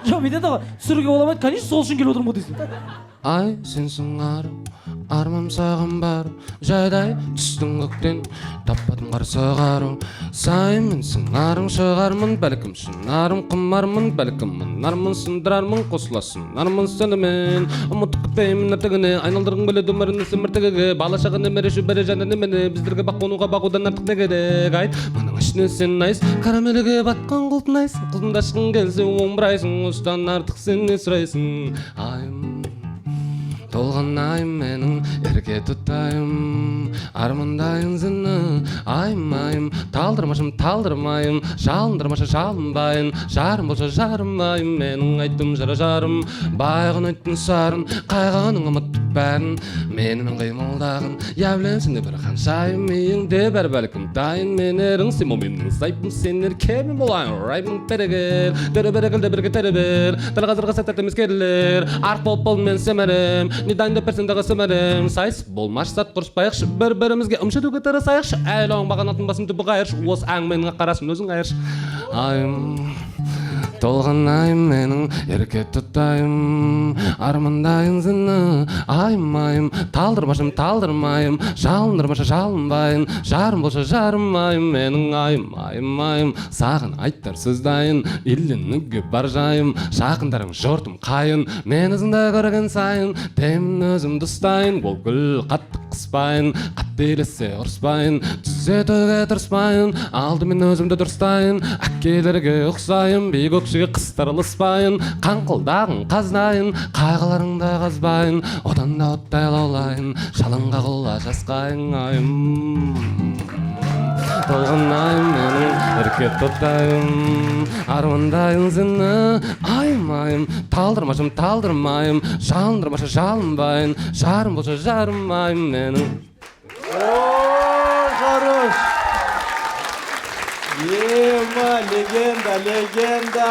Жоқ мен айтады ғой түсіруге бола ма? Конечно сол үшін келіп отырмын ғой дейсің. Ай сенсің армам саған бар жайдай түстің көктен таппадым қарсы қару сайын мен сыңарың шығармын бәлкім шынарым құмармын бәлкім мұнармын сындырармын қосыласын армын сенімен ұмытып кетпеймін ертеңіне айналдырғың келеді өмірімді сіміртігіге бала шаға немере шөбере жаны немене біздерге бақ қонуға бағудан артық не керек айт мұның ішінен сен айс карамеліге батқан құлпынайсың құлпындашқың келсе омырайсың осыдан артық сен не сұрайсың айым толған айым менің ерке тұтайым армандайын сені айым талдырмайым жалындырмашы жалынбайын жарым болса жарымайым менің айттым жарым байғын айттың сарын қайғының ұмыттық бәрін менің қимылдағын явленсің де бір қаншайым миыңде бәрі бәлкім дайын менерің сен моминнің сайпым сенер кемін болайын райым берегер дөрі бірге теребер дәл қазіргі сәттерде мескерлер арқ болып мен семерем не дайындап берсең дағы сімерем сайыс болмаш сәт құрыспайықшы бір-бірімізге үмшетуге тырысайықшы әлі оңбаған атын басым түбі қайыршы осы әңгіменің қарасын өзің айыршы айым толған айым менің ерке тұтайым армандайын сені айым талдырмайым жалындырмашы жалынбайын жарым болса жарымайым менің айым саған айтар сөз дайын үйленуге бар жайым жақындарым жортым қайын мен өзіңді көрген сайын темін өзімді ұстайын ол гүл қатты қыспайын қателесе ұрыспайын түзетуге тырыспайын алдымен өзімді дұрыстайын әкелерге ұқсайын биік өкшеге қыстырылыспайын қаңқылдағын қаздайын қайғыларыңды қазбайын одан да оттай лаулайын жалынға құла жасқайын айым толған айым менің ерке тұтайым армандайын сені айым талдырмайым жалындырмашы жалынбайын жарым болса жарымайым менің. О, хорош! Ема, легенда!